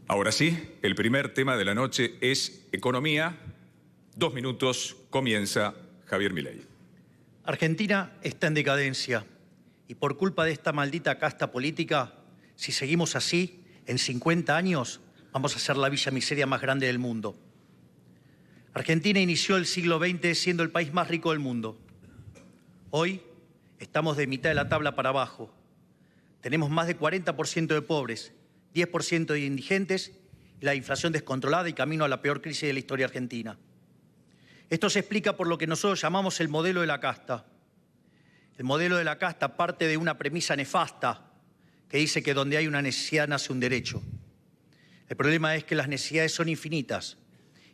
Ahora sí, el primer tema de la noche es economía. 2 minutos, comienza Javier Milei. Argentina está en decadencia y por culpa de esta maldita casta política, si seguimos así, en 50 años vamos a ser la villa miseria más grande del mundo. Argentina inició el siglo XX siendo el país más rico del mundo. Hoy estamos de mitad de la tabla para abajo. Tenemos más de 40% de pobres, 10% de indigentes y la inflación descontrolada y camino a la peor crisis de la historia argentina. Esto se explica por lo que nosotros llamamos el modelo de la casta. El modelo de la casta parte de una premisa nefasta que dice que donde hay una necesidad nace un derecho. El problema es que las necesidades son infinitas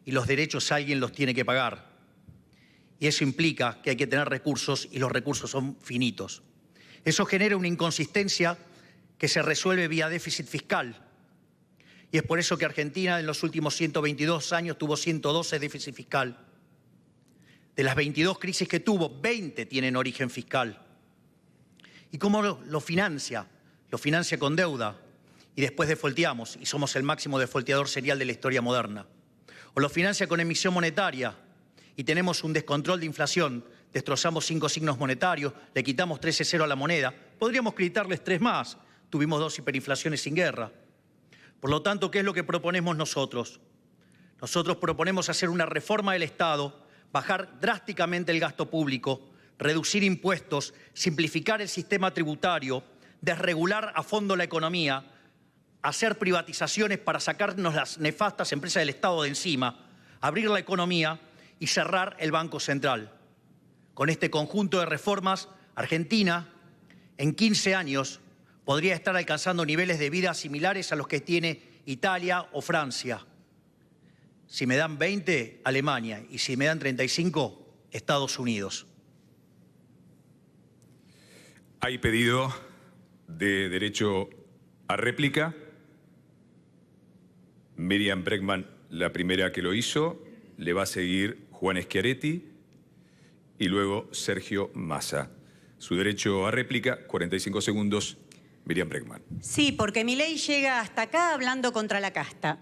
y los derechos alguien los tiene que pagar. Y eso implica que hay que tener recursos y los recursos son finitos. Eso genera una inconsistencia que se resuelve vía déficit fiscal. Y es por eso que Argentina en los últimos 122 años tuvo 112 de déficit fiscal. De las 22 crisis que tuvo, 20 tienen origen fiscal. ¿Y cómo lo financia? Lo financia con deuda y después defolteamos y somos el máximo defolteador serial de la historia moderna. O lo financia con emisión monetaria y tenemos un descontrol de inflación. Destrozamos 5 signos monetarios, le quitamos 13,0 a la moneda. Podríamos quitarles 3 más. Tuvimos 2 hiperinflaciones sin guerra. Por lo tanto, ¿qué es lo que proponemos nosotros? Nosotros proponemos hacer una reforma del Estado, bajar drásticamente el gasto público, reducir impuestos, simplificar el sistema tributario, desregular a fondo la economía, hacer privatizaciones para sacarnos las nefastas empresas del Estado de encima, abrir la economía y cerrar el Banco Central. Con este conjunto de reformas, Argentina, en 15 años, podría estar alcanzando niveles de vida similares a los que tiene Italia o Francia. Si me dan 20, Alemania, y si me dan 35, Estados Unidos. Hay pedido de derecho a réplica. Miriam Bregman, la primera que lo hizo, le va a seguir Juan Schiaretti y luego Sergio Massa. Su derecho a réplica, 45 segundos, Miriam Bregman. Sí, porque Milei llega hasta acá hablando contra la casta.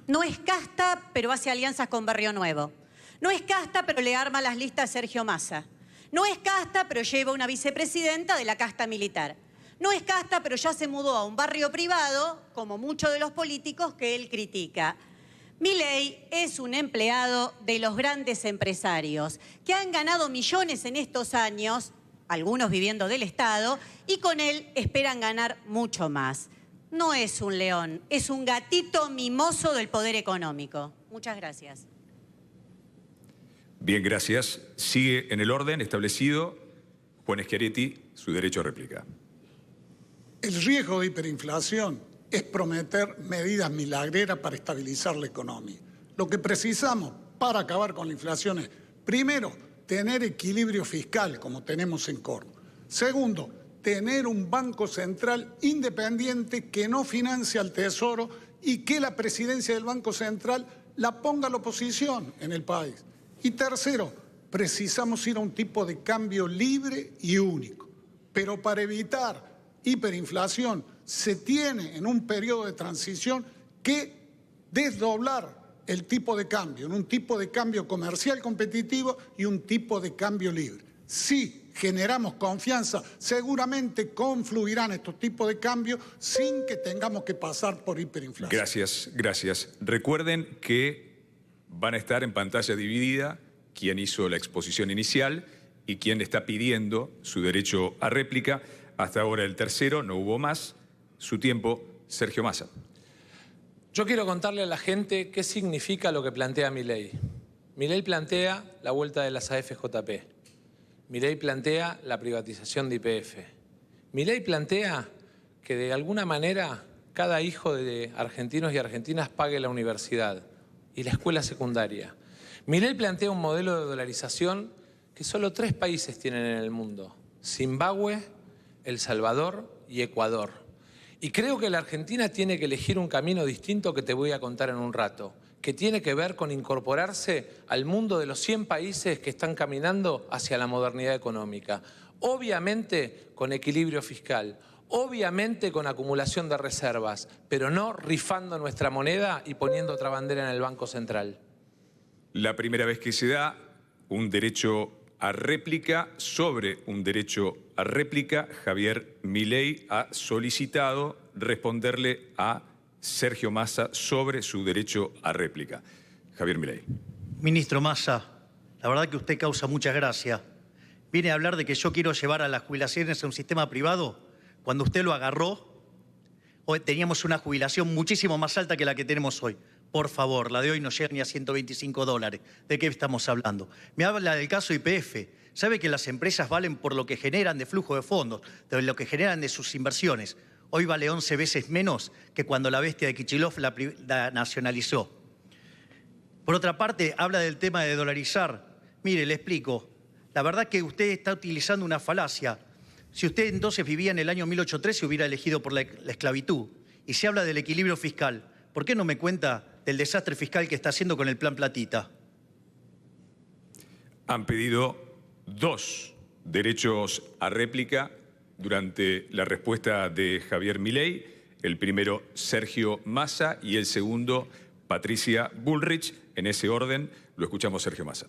No es casta, pero hace alianzas con Barrio Nuevo. No es casta, pero le arma las listas a Sergio Massa. No es casta, pero lleva una vicepresidenta de la casta militar. No es casta, pero ya se mudó a un barrio privado, como muchos de los políticos que él critica. Milei es un empleado de los grandes empresarios que han ganado millones en estos años, algunos viviendo del Estado, y con él esperan ganar mucho más. No es un león, es un gatito mimoso del poder económico. Muchas gracias. Bien, gracias. Sigue en el orden establecido Juan Schiaretti, su derecho a réplica. El riesgo de hiperinflación es prometer medidas milagreras para estabilizar la economía. Lo que precisamos para acabar con la inflación es, primero, tener equilibrio fiscal, como tenemos en Córdoba. Segundo, tener un Banco Central independiente que no financie al Tesoro y que la presidencia del Banco Central la ponga a la oposición en el país. Y tercero, precisamos ir a un tipo de cambio libre y único. Pero para evitar hiperinflación se tiene en un periodo de transición que desdoblar el tipo de cambio, en un tipo de cambio comercial competitivo y un tipo de cambio libre. Si generamos confianza, seguramente confluirán estos tipos de cambios sin que tengamos que pasar por hiperinflación. Gracias, gracias. Recuerden que van a estar en pantalla dividida quien hizo la exposición inicial y quien está pidiendo su derecho a réplica. Hasta ahora el tercero, no hubo más. Su tiempo, Sergio Massa. Yo quiero contarle a la gente qué significa lo que plantea Milei. Milei plantea la vuelta de las AFJP. Milei plantea la privatización de YPF. Milei plantea que de alguna manera cada hijo de argentinos y argentinas pague la universidad y la escuela secundaria. Milei plantea un modelo de dolarización que solo 3 países tienen en el mundo: Zimbabue, El Salvador y Ecuador. Y creo que la Argentina tiene que elegir un camino distinto que te voy a contar en un rato, que tiene que ver con incorporarse al mundo de los 100 países que están caminando hacia la modernidad económica. Obviamente con equilibrio fiscal, Obviamente con acumulación de reservas, pero no rifando nuestra moneda y poniendo otra bandera en el Banco Central. La primera vez que se da un derecho a réplica sobre un derecho a réplica, Javier Milei ha solicitado responderle a Sergio Massa sobre su derecho a réplica. Javier Milei. Ministro Massa, la verdad que usted causa mucha gracia. Viene a hablar de que yo quiero llevar a las jubilaciones a un sistema privado. Cuando usted lo agarró, hoy teníamos una jubilación muchísimo más alta que la que tenemos hoy. Por favor, la de hoy no llega ni a $125. ¿De qué estamos hablando? Me habla del caso YPF. ¿Sabe que las empresas valen por lo que generan de flujo de fondos, de lo que generan de sus inversiones? Hoy vale 11 veces menos que cuando la bestia de Kicillof la nacionalizó. Por otra parte, habla del tema de dolarizar. Mire, le explico. La verdad que usted está utilizando una falacia. Si usted entonces vivía en el año 1813, hubiera elegido por la esclavitud. Y se habla del equilibrio fiscal. ¿Por qué no me cuenta del desastre fiscal que está haciendo con el Plan Platita? Han pedido 2 derechos a réplica durante la respuesta de Javier Milei. El primero, Sergio Massa, y el segundo, Patricia Bullrich. En ese orden, lo escuchamos, Sergio Massa.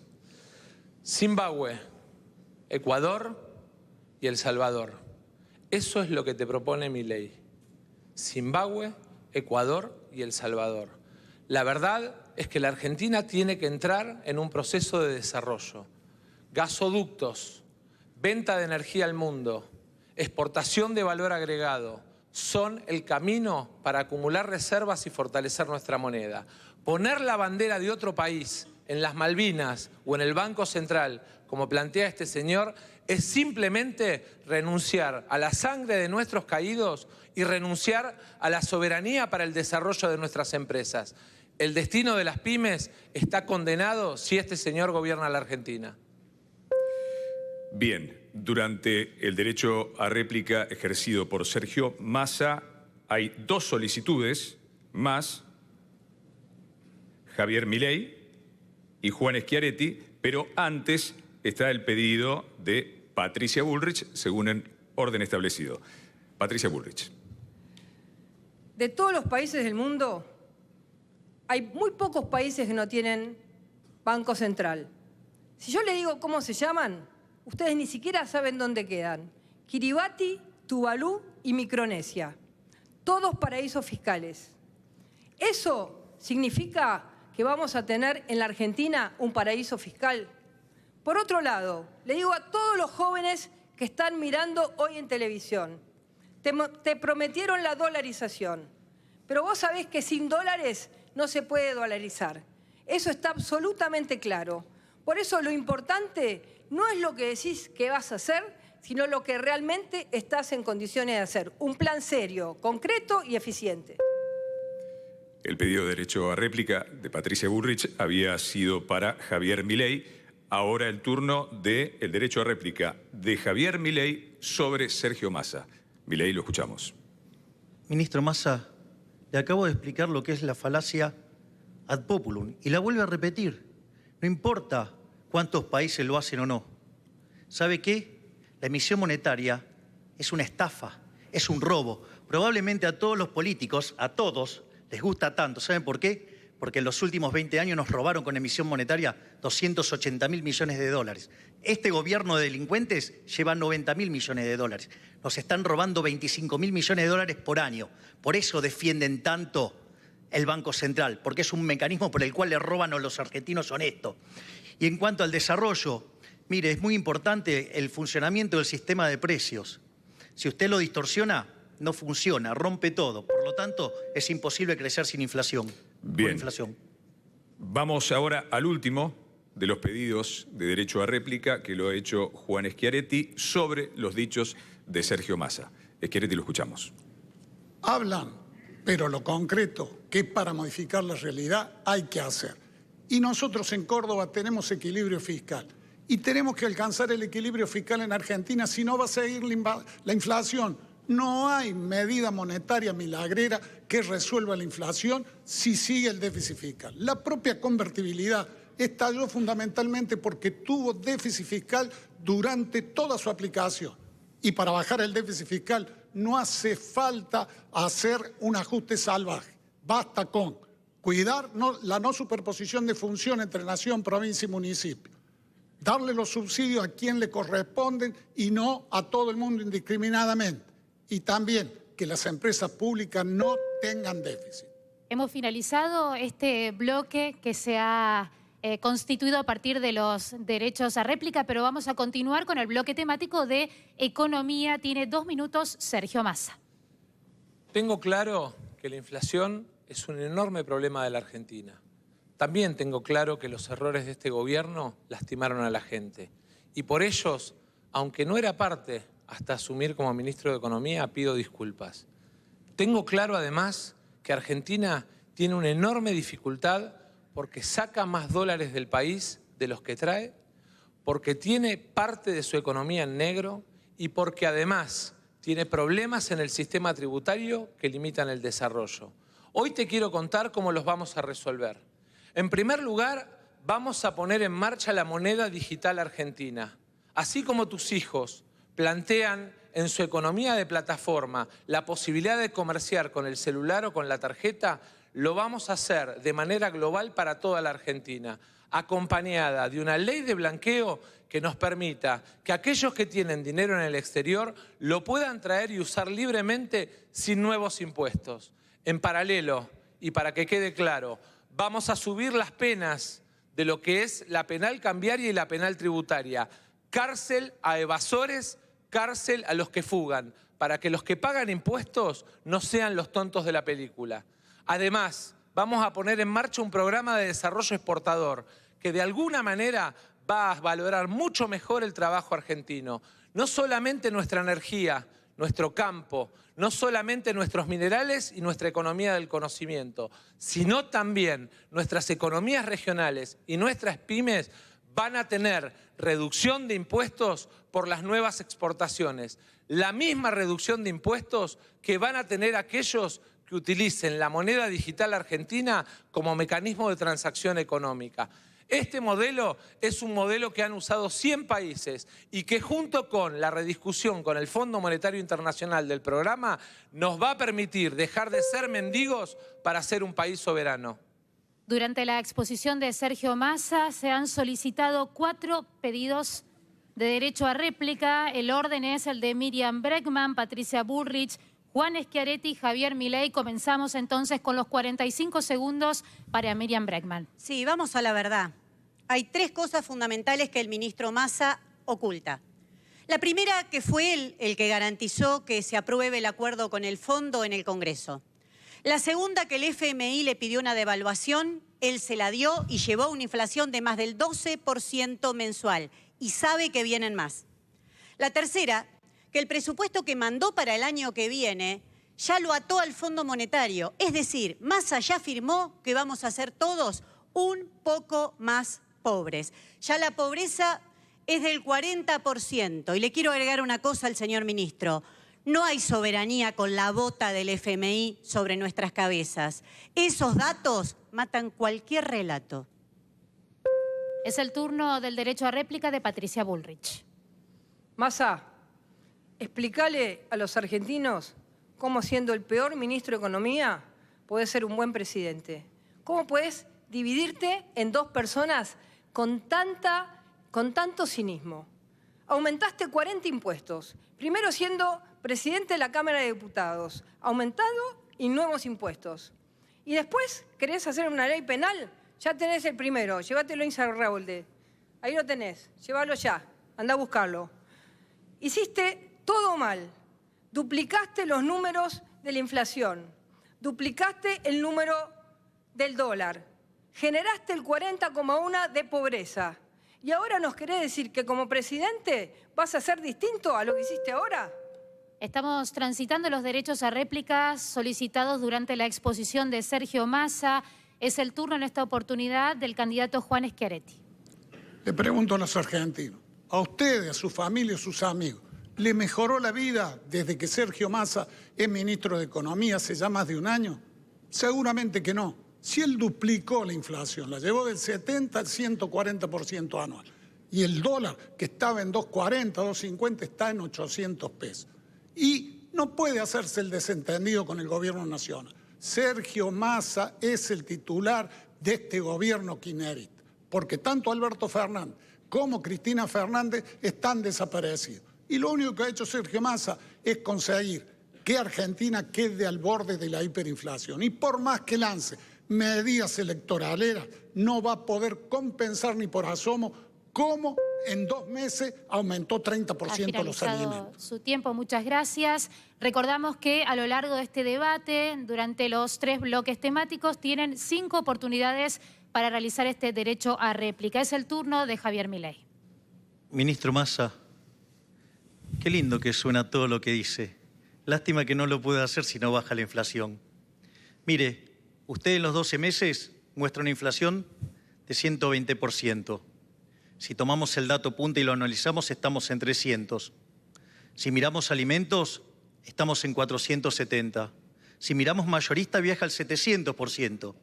Zimbabue, Ecuador y El Salvador. Eso es lo que te propone Milei. Zimbabue, Ecuador y El Salvador. La verdad es que la Argentina tiene que entrar en un proceso de desarrollo. Gasoductos, venta de energía al mundo, exportación de valor agregado son el camino para acumular reservas y fortalecer nuestra moneda. Poner la bandera de otro país en las Malvinas o en el Banco Central, como plantea este señor, es simplemente renunciar a la sangre de nuestros caídos y renunciar a la soberanía para el desarrollo de nuestras empresas. El destino de las pymes está condenado si este señor gobierna la Argentina. Bien, durante el derecho a réplica ejercido por Sergio Massa hay 2 solicitudes más, Javier Milei y Juan Schiaretti, pero antes está el pedido de Patricia Bullrich, según el orden establecido. Patricia Bullrich. De todos los países del mundo, hay muy pocos países que no tienen Banco Central. Si yo le digo cómo se llaman, ustedes ni siquiera saben dónde quedan. Kiribati, Tuvalu y Micronesia. Todos paraísos fiscales. ¿Eso significa que vamos a tener en la Argentina un paraíso fiscal? Por otro lado, le digo a todos los jóvenes que están mirando hoy en televisión, te prometieron la dolarización, pero vos sabés que sin dólares no se puede dolarizar. Eso está absolutamente claro. Por eso lo importante no es lo que decís que vas a hacer, sino lo que realmente estás en condiciones de hacer. Un plan serio, concreto y eficiente. El pedido de derecho a réplica de Patricia Bullrich había sido para Javier Milei. Ahora el turno del derecho a réplica de Javier Milei sobre Sergio Massa. Milei, lo escuchamos. Ministro Massa, le acabo de explicar lo que es la falacia ad populum y la vuelve a repetir. No importa cuántos países lo hacen o no. ¿Sabe qué? La emisión monetaria es una estafa, es un robo. Probablemente a todos los políticos, a todos, les gusta tanto. ¿Saben por qué? Porque en los últimos 20 años nos robaron con emisión monetaria 280.000 millones de dólares. Este gobierno de delincuentes lleva 90.000 millones de dólares. Nos están robando 25.000 millones de dólares por año. Por eso defienden tanto el Banco Central, porque es un mecanismo por el cual le roban a los argentinos honestos. Y en cuanto al desarrollo, mire, es muy importante el funcionamiento del sistema de precios. Si usted lo distorsiona, no funciona, rompe todo. Por lo tanto, es imposible crecer sin inflación. Bien. Con inflación. Vamos ahora al último de los pedidos de derecho a réplica que lo ha hecho Juan Schiaretti sobre los dichos de Sergio Massa. Schiaretti, lo escuchamos. Hablan, pero lo concreto, que para modificar la realidad hay que hacer. Y nosotros en Córdoba tenemos equilibrio fiscal. Y tenemos que alcanzar el equilibrio fiscal en Argentina, si no va a seguir la inflación. No hay medida monetaria milagrera que resuelva la inflación si sigue el déficit fiscal. La propia convertibilidad estalló fundamentalmente porque tuvo déficit fiscal durante toda su aplicación. Y para bajar el déficit fiscal no hace falta hacer un ajuste salvaje. Basta con cuidar la no superposición de función entre nación, provincia y municipio. Darle los subsidios a quien le corresponden y no a todo el mundo indiscriminadamente. Y también que las empresas públicas no tengan déficit. Hemos finalizado este bloque que se ha constituido a partir de los derechos a réplica, pero vamos a continuar con el bloque temático de economía. Tiene 2 minutos Sergio Massa. Tengo claro que la inflación es un enorme problema de la Argentina. También tengo claro que los errores de este gobierno lastimaron a la gente. Y por ellos, aunque no era parte hasta asumir como ministro de Economía, pido disculpas. Tengo claro además que Argentina tiene una enorme dificultad porque saca más dólares del país de los que trae, porque tiene parte de su economía en negro y porque además tiene problemas en el sistema tributario que limitan el desarrollo. Hoy te quiero contar cómo los vamos a resolver. En primer lugar, vamos a poner en marcha la moneda digital argentina. Así como tus hijos plantean en su economía de plataforma la posibilidad de comerciar con el celular o con la tarjeta, lo vamos a hacer de manera global para toda la Argentina, acompañada de una ley de blanqueo que nos permita que aquellos que tienen dinero en el exterior lo puedan traer y usar libremente sin nuevos impuestos. En paralelo, y para que quede claro, vamos a subir las penas de lo que es la penal cambiaria y la penal tributaria. Cárcel a evasores, cárcel a los que fugan, para que los que pagan impuestos no sean los tontos de la película. Además, vamos a poner en marcha un programa de desarrollo exportador que de alguna manera va a valorar mucho mejor el trabajo argentino. No solamente nuestra energía, nuestro campo, no solamente nuestros minerales y nuestra economía del conocimiento, sino también nuestras economías regionales y nuestras pymes van a tener reducción de impuestos por las nuevas exportaciones. La misma reducción de impuestos que van a tener aquellos que utilicen la moneda digital argentina como mecanismo de transacción económica. Este modelo es un modelo que han usado 100 países y que junto con la rediscusión con el Fondo Monetario Internacional del programa nos va a permitir dejar de ser mendigos para ser un país soberano. Durante la exposición de Sergio Massa se han solicitado 4 pedidos de derecho a réplica. El orden es el de Miriam Bregman, Patricia Bullrich, Juan Schiaretti, Javier Milei. Comenzamos entonces con los 45 segundos para Miriam Bregman. Sí, vamos a la verdad. Hay 3 cosas fundamentales que el ministro Massa oculta. La primera, que fue él el que garantizó que se apruebe el acuerdo con el fondo en el Congreso. La segunda, que el FMI le pidió una devaluación, él se la dio y llevó una inflación de más del 12% mensual. Y sabe que vienen más. La tercera, que el presupuesto que mandó para el año que viene ya lo ató al Fondo Monetario. Es decir, Massa ya afirmó que vamos a ser todos un poco más pobres. Ya la pobreza es del 40%. Y le quiero agregar una cosa al señor ministro. No hay soberanía con la bota del FMI sobre nuestras cabezas. Esos datos matan cualquier relato. Es el turno del derecho a réplica de Patricia Bullrich. Massa, explícale a los argentinos cómo, siendo el peor ministro de Economía, podés ser un buen presidente. ¿Cómo podés dividirte en 2 personas con tanto cinismo? Aumentaste 40 impuestos. Primero siendo presidente de la Cámara de Diputados. Aumentado y nuevos impuestos. Y después querés hacer una ley penal. Ya tenés el primero. Llévatelo a Insaurralde. Ahí lo tenés. Llévalo ya. Andá a buscarlo. Hiciste todo mal. Duplicaste los números de la inflación. Duplicaste el número del dólar. Generaste el 40,1 de pobreza. ¿Y ahora nos querés decir que como presidente vas a ser distinto a lo que hiciste ahora? Estamos transitando los derechos a réplicas solicitados durante la exposición de Sergio Massa. Es el turno en esta oportunidad del candidato Juan Schiaretti. Le pregunto a los argentinos, a ustedes, a su familia, a sus amigos, ¿le mejoró la vida desde que Sergio Massa es ministro de Economía hace ya más de un año? Seguramente que no. Si él duplicó la inflación, la llevó del 70 al 140% anual. Y el dólar, que estaba en 2.40, 2.50, está en 800 pesos. Y no puede hacerse el desentendido con el gobierno nacional. Sergio Massa es el titular de este gobierno kirchnerista, porque tanto Alberto Fernández como Cristina Fernández están desaparecidos. Y lo único que ha hecho Sergio Massa es conseguir que Argentina quede al borde de la hiperinflación. Y por más que lance medidas electoraleras, no va a poder compensar ni por asomo cómo en 2 meses aumentó 30% los alimentos. Su tiempo, muchas gracias. Recordamos que a lo largo de este debate, durante los 3 bloques temáticos, tienen 5 oportunidades para realizar este derecho a réplica. Es el turno de Javier Milei. Ministro Massa, qué lindo que suena todo lo que dice. Lástima que no lo pueda hacer si no baja la inflación. Mire, usted en los 12 meses muestra una inflación de 120%. Si tomamos el dato punta y lo analizamos, estamos en 300. Si miramos alimentos, estamos en 470. Si miramos mayorista, viaja al 700%.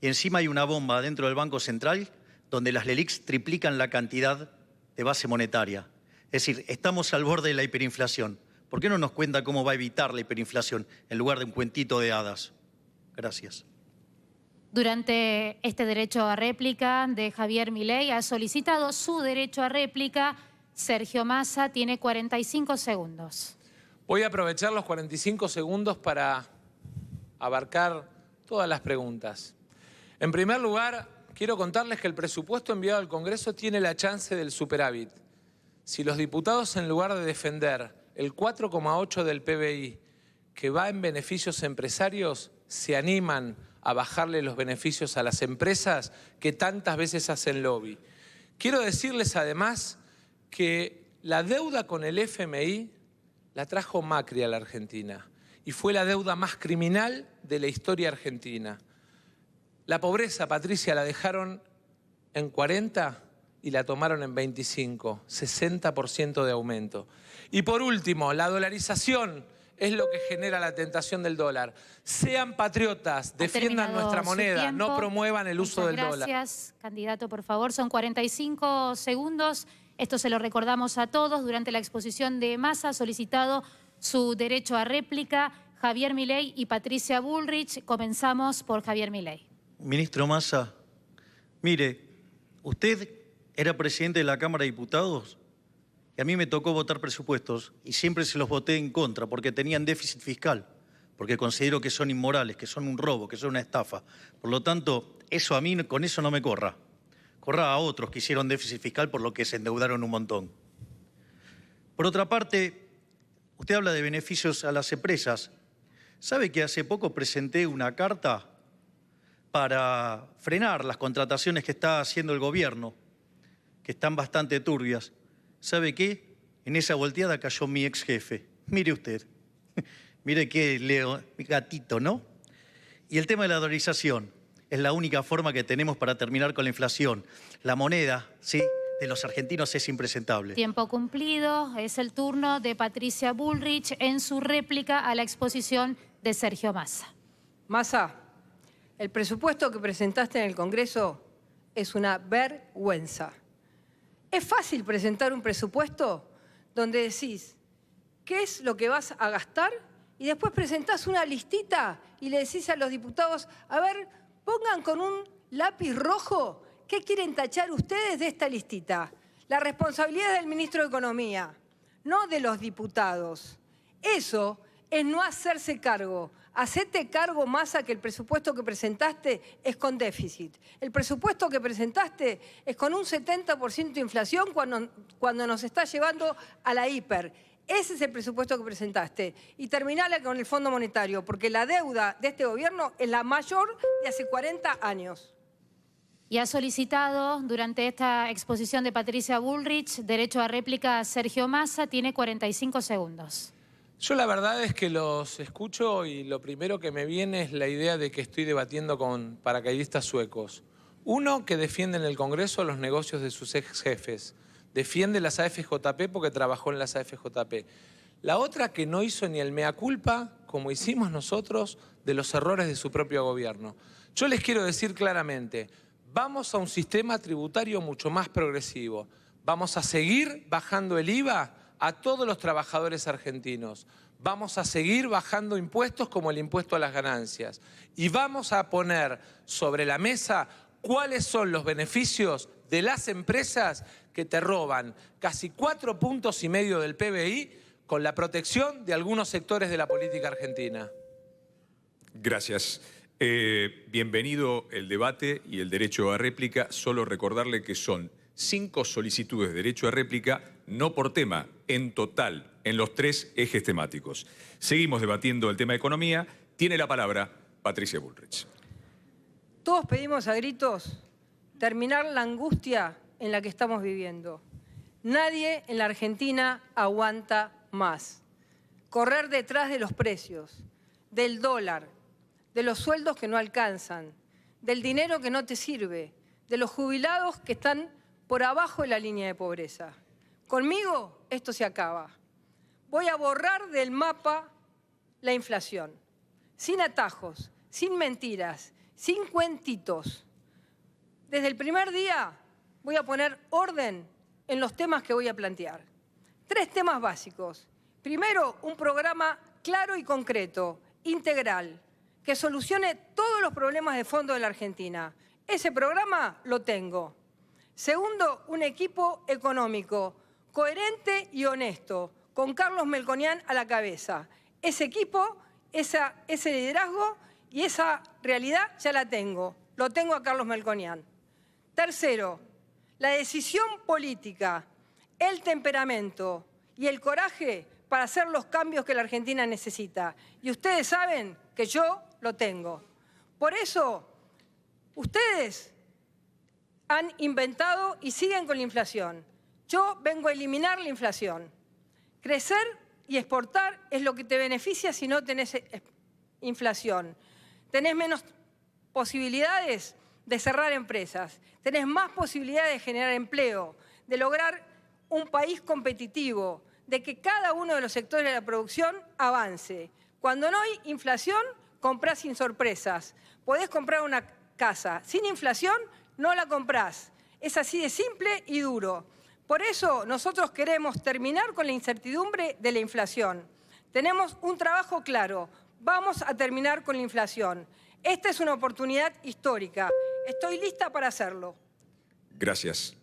Y encima hay una bomba dentro del Banco Central donde las LELIQs triplican la cantidad de base monetaria. Es decir, estamos al borde de la hiperinflación. ¿Por qué no nos cuenta cómo va a evitar la hiperinflación en lugar de un cuentito de hadas? Gracias. Durante este derecho a réplica de Javier Milei ha solicitado su derecho a réplica. Sergio Massa tiene 45 segundos. Voy a aprovechar los 45 segundos para abarcar todas las preguntas. En primer lugar, quiero contarles que el presupuesto enviado al Congreso tiene la chance del superávit. Si los diputados, en lugar de defender el 4,8 del PBI, que va en beneficios empresarios, se animan a bajarle los beneficios a las empresas que tantas veces hacen lobby. Quiero decirles además que la deuda con el FMI la trajo Macri a la Argentina y fue la deuda más criminal de la historia argentina. La pobreza, Patricia, la dejaron en 40 y la tomaron en 25, 60% de aumento. Y por último, la dolarización es lo que genera la tentación del dólar. Sean patriotas, defiendan nuestra moneda, no promuevan el uso del dólar. Gracias, candidato, por favor. Son 45 segundos. Esto se lo recordamos a todos. Durante la exposición de Massa ha solicitado su derecho a réplica Javier Milei y Patricia Bullrich. Comenzamos por Javier Milei. Ministro Massa, mire, usted era presidente de la Cámara de Diputados y a mí me tocó votar presupuestos y siempre se los voté en contra porque tenían déficit fiscal, porque considero que son inmorales, que son un robo, que son una estafa. Por lo tanto, eso a mí, con eso no me corra. Corra a otros que hicieron déficit fiscal por lo que se endeudaron un montón. Por otra parte, usted habla de beneficios a las empresas. ¿Sabe que hace poco presenté una carta para frenar las contrataciones que está haciendo el gobierno, que están bastante turbias? ¿Sabe qué? En esa volteada cayó mi ex jefe. Mire usted. Mire qué mi gatito, ¿no? Y el tema de la dolarización es la única forma que tenemos para terminar con la inflación. La moneda, sí, de los argentinos es impresentable. Tiempo cumplido. Es el turno de Patricia Bullrich en su réplica a la exposición de Sergio Massa. Massa, el presupuesto que presentaste en el Congreso es una vergüenza. Es fácil presentar un presupuesto donde decís qué es lo que vas a gastar y después presentás una listita y le decís a los diputados, a ver, pongan con un lápiz rojo qué quieren tachar ustedes de esta listita. La responsabilidad es del ministro de Economía, no de los diputados. Eso es no hacerse cargo. Hacete cargo, Massa, que el presupuesto que presentaste es con déficit. El presupuesto que presentaste es con un 70% de inflación cuando nos está llevando a la hiper. Ese es el presupuesto que presentaste. Y terminala con el Fondo Monetario, porque la deuda de este gobierno es la mayor de hace 40 años. Y ha solicitado durante esta exposición de Patricia Bullrich derecho a réplica a Sergio Massa. Tiene 45 segundos. Yo la verdad es que los escucho y lo primero que me viene es la idea de que estoy debatiendo con paracaidistas suecos. Uno que defiende en el Congreso los negocios de sus ex jefes. Defiende las AFJP porque trabajó en las AFJP. La otra que no hizo ni el mea culpa, como hicimos nosotros, de los errores de su propio gobierno. Yo les quiero decir claramente, vamos a un sistema tributario mucho más progresivo. Vamos a seguir bajando el IVA a todos los trabajadores argentinos. Vamos a seguir bajando impuestos como el impuesto a las ganancias. Y vamos a poner sobre la mesa cuáles son los beneficios de las empresas que te roban casi 4,5 puntos del PBI con la protección de algunos sectores de la política argentina. Gracias. Bienvenido el debate y el derecho a réplica. Solo recordarle que son 5 solicitudes de derecho a réplica, no por tema, en total, en los 3 ejes temáticos. Seguimos debatiendo el tema de economía. Tiene la palabra Patricia Bullrich. Todos pedimos a gritos terminar la angustia en la que estamos viviendo. Nadie en la Argentina aguanta más. Correr detrás de los precios, del dólar, de los sueldos que no alcanzan, del dinero que no te sirve, de los jubilados que están por abajo de la línea de pobreza. Conmigo esto se acaba. Voy a borrar del mapa la inflación, sin atajos, sin mentiras, sin cuentitos. Desde el primer día voy a poner orden en los temas que voy a plantear. 3 temas básicos. Primero, un programa claro y concreto, integral, que solucione todos los problemas de fondo de la Argentina. Ese programa lo tengo. Segundo, un equipo económico coherente y honesto, con Carlos Melconian a la cabeza. Ese equipo, ese liderazgo y esa realidad ya la tengo. Lo tengo a Carlos Melconian. Tercero, la decisión política, el temperamento y el coraje para hacer los cambios que la Argentina necesita. Y ustedes saben que yo lo tengo. Por eso, ustedes han inventado y siguen con la inflación. Yo vengo a eliminar la inflación. Crecer y exportar es lo que te beneficia si no tenés inflación. Tenés menos posibilidades de cerrar empresas, tenés más posibilidades de generar empleo, de lograr un país competitivo, de que cada uno de los sectores de la producción avance. Cuando no hay inflación, comprás sin sorpresas. Podés comprar una casa. Sin inflación, no la comprás. Es así de simple y duro. Por eso nosotros queremos terminar con la incertidumbre de la inflación. Tenemos un trabajo claro. Vamos a terminar con la inflación. Esta es una oportunidad histórica. Estoy lista para hacerlo. Gracias.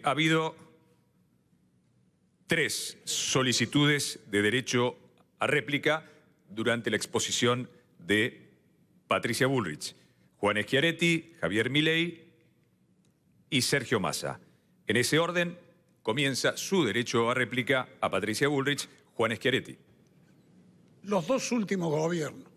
Ha habido 3 solicitudes de derecho a réplica durante la exposición de Patricia Bullrich. Juan Schiaretti, Javier Milei y Sergio Massa. En ese orden comienza su derecho a réplica a Patricia Bullrich, Juan Schiaretti. Los 2 últimos gobiernos,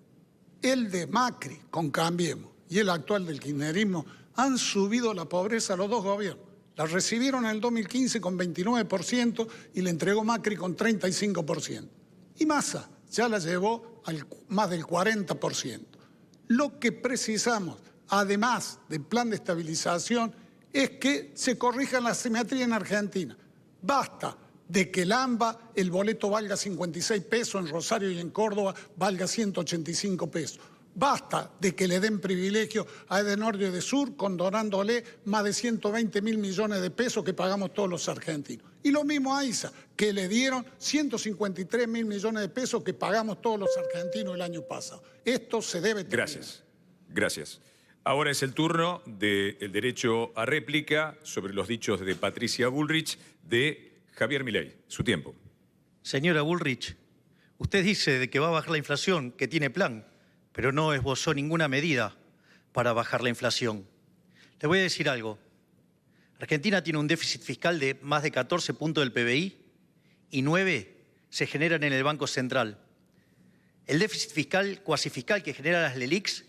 el de Macri con Cambiemos y el actual del kirchnerismo, han subido la pobreza a los 2 gobiernos. La recibieron en el 2015 con 29% y le entregó Macri con 35%. Y Massa ya la llevó al más del 40%. Lo que precisamos, además del plan de estabilización, es que se corrija la asimetría en Argentina. Basta de que el AMBA, el boleto valga 56 pesos, en Rosario y en Córdoba valga 185 pesos. Basta de que le den privilegio a Edenor y Edesur, condonándole más de 120.000 millones de pesos que pagamos todos los argentinos. Y lo mismo a ISA, que le dieron 153.000 millones de pesos que pagamos todos los argentinos el año pasado. Esto se debe terminar. Gracias. Gracias. Ahora es el turno del derecho a réplica sobre los dichos de Patricia Bullrich de Javier Milei. Su tiempo. Señora Bullrich, usted dice de que va a bajar la inflación, que tiene plan, pero no esbozó ninguna medida para bajar la inflación. Le voy a decir algo. Argentina tiene un déficit fiscal de más de 14 puntos del PBI y 9 se generan en el Banco Central. El déficit fiscal, cuasi fiscal que generan las LELIQs,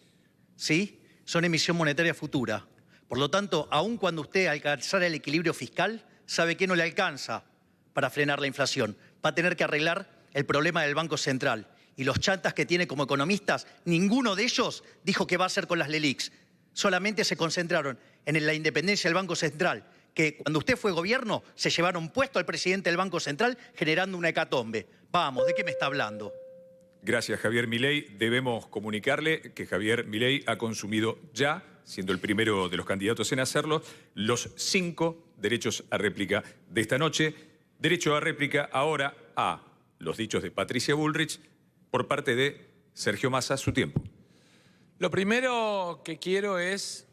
¿sí?, son emisión monetaria futura. Por lo tanto, aun cuando usted alcanzara el equilibrio fiscal, sabe que no le alcanza para frenar la inflación. Va a tener que arreglar el problema del Banco Central. Y los chantas que tiene como economistas, ninguno de ellos dijo qué va a hacer con las LELIQs. Solamente se concentraron en la independencia del Banco Central, que cuando usted fue gobierno se llevaron puesto al presidente del Banco Central generando una hecatombe. Vamos, ¿de qué me está hablando? Gracias, Javier Milei. Debemos comunicarle que Javier Milei ha consumido ya, siendo el primero de los candidatos en hacerlo, los 5 derechos a réplica de esta noche. Derecho a réplica ahora a los dichos de Patricia Bullrich por parte de Sergio Massa. Su tiempo. Lo primero que quiero es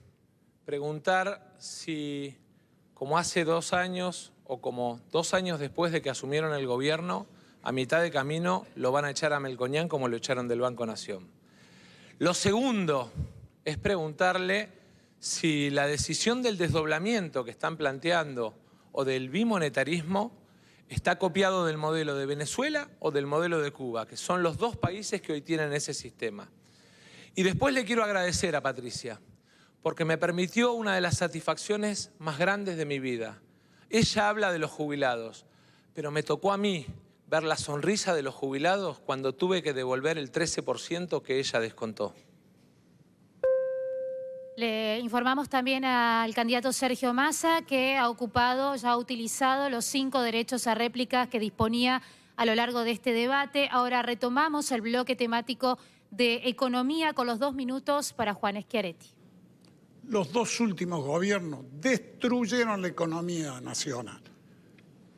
preguntar si, como hace 2 años o como 2 años después de que asumieron el gobierno, a mitad de camino lo van a echar a Melconian como lo echaron del Banco Nación. Lo segundo es preguntarle si la decisión del desdoblamiento que están planteando o del bimonetarismo está copiado del modelo de Venezuela o del modelo de Cuba, que son los 2 países que hoy tienen ese sistema. Y después le quiero agradecer a Patricia, porque me permitió una de las satisfacciones más grandes de mi vida. Ella habla de los jubilados, pero me tocó a mí ver la sonrisa de los jubilados cuando tuve que devolver el 13% que ella descontó. Le informamos también al candidato Sergio Massa que ha ocupado, ya ha utilizado los 5 derechos a réplicas que disponía a lo largo de este debate. Ahora retomamos el bloque temático de economía con los 2 minutos para Juan Schiaretti. Los 2 últimos gobiernos destruyeron la economía nacional.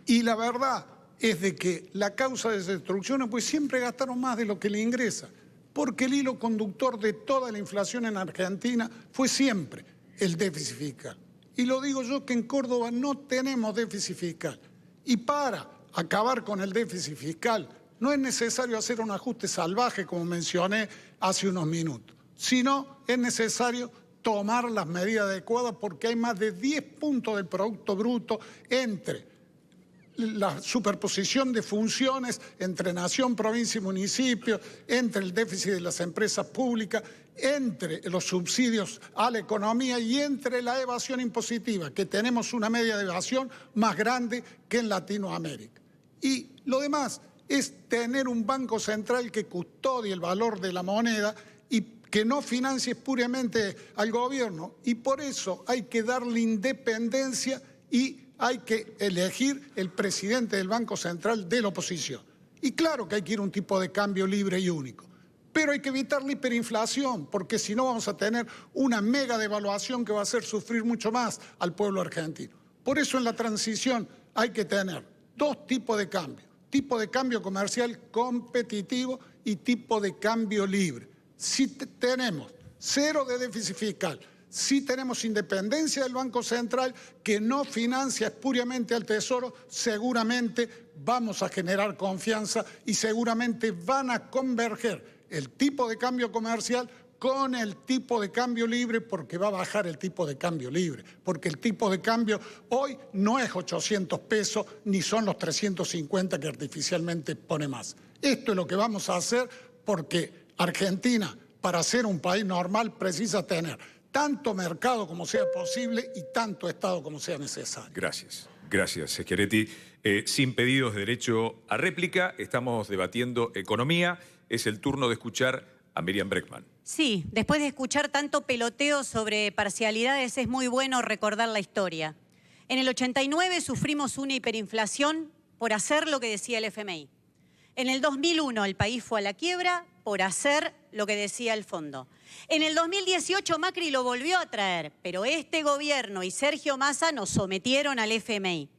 Y la verdad es de que la causa de esa destrucción, pues siempre gastaron más de lo que le ingresa. Porque el hilo conductor de toda la inflación en Argentina fue siempre el déficit fiscal. Y lo digo yo que en Córdoba no tenemos déficit fiscal. Y para acabar con el déficit fiscal no es necesario hacer un ajuste salvaje, como mencioné hace unos minutos, sino es necesario tomar las medidas adecuadas porque hay más de 10 puntos del Producto Bruto entre la superposición de funciones entre nación, provincia y municipio, entre el déficit de las empresas públicas, entre los subsidios a la economía y entre la evasión impositiva, que tenemos una media de evasión más grande que en Latinoamérica. Y lo demás es tener un banco central que custodie el valor de la moneda y que no financie puramente al gobierno. Y por eso hay que darle independencia y hay que elegir el presidente del Banco Central de la oposición. Y claro que hay que ir a un tipo de cambio libre y único. Pero hay que evitar la hiperinflación, porque si no vamos a tener una mega devaluación que va a hacer sufrir mucho más al pueblo argentino. Por eso en la transición hay que tener 2 tipos de cambio. Tipo de cambio comercial competitivo y tipo de cambio libre. Si tenemos 0 de déficit fiscal, si tenemos independencia del Banco Central que no financia espuriamente al Tesoro, seguramente vamos a generar confianza y seguramente van a converger el tipo de cambio comercial con el tipo de cambio libre, porque va a bajar el tipo de cambio libre, porque el tipo de cambio hoy no es 800 pesos ni son los 350 que artificialmente pone más. Esto es lo que vamos a hacer porque Argentina, para ser un país normal, precisa tener tanto mercado como sea posible y tanto Estado como sea necesario. Gracias. Gracias, Schiaretti. Sin pedidos de derecho a réplica, estamos debatiendo economía. Es el turno de escuchar a Miriam Bregman. Sí, después de escuchar tanto peloteo sobre parcialidades, es muy bueno recordar la historia. En el 89 sufrimos una hiperinflación por hacer lo que decía el FMI. En el 2001 el país fue a la quiebra por hacer lo que decía el fondo. En el 2018 Macri lo volvió a traer, pero este gobierno y Sergio Massa nos sometieron al FMI.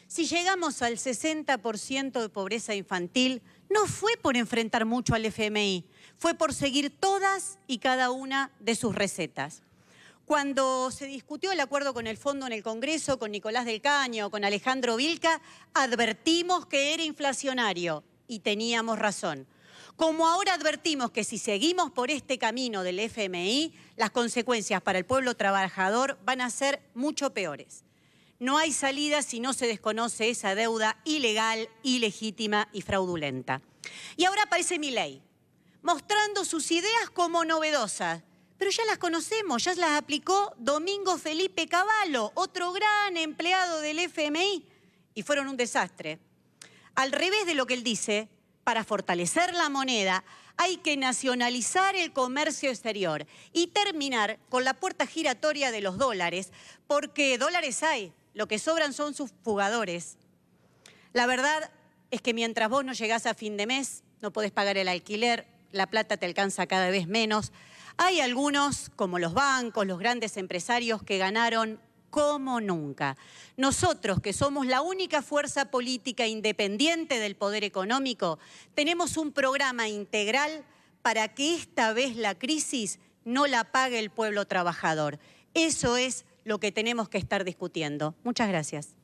Si llegamos al 60% de pobreza infantil, no fue por enfrentar mucho al FMI, fue por seguir todas y cada una de sus recetas. Cuando se discutió el acuerdo con el fondo en el Congreso, con Nicolás del Caño, con Alejandro Vilca, advertimos que era inflacionario y teníamos razón. Como ahora advertimos que si seguimos por este camino del FMI, las consecuencias para el pueblo trabajador van a ser mucho peores. No hay salida si no se desconoce esa deuda ilegal, ilegítima y fraudulenta. Y ahora aparece Milei, mostrando sus ideas como novedosas. Pero ya las conocemos, ya las aplicó Domingo Felipe Cavallo, otro gran empleado del FMI, y fueron un desastre. Al revés de lo que él dice, para fortalecer la moneda hay que nacionalizar el comercio exterior y terminar con la puerta giratoria de los dólares, porque dólares hay, lo que sobran son sus fugadores. La verdad es que mientras vos no llegás a fin de mes, no podés pagar el alquiler, la plata te alcanza cada vez menos. Hay algunos, como los bancos, los grandes empresarios, que ganaron como nunca. Nosotros, que somos la única fuerza política independiente del poder económico, tenemos un programa integral para que esta vez la crisis no la pague el pueblo trabajador. Eso es lo que tenemos que estar discutiendo. Muchas gracias.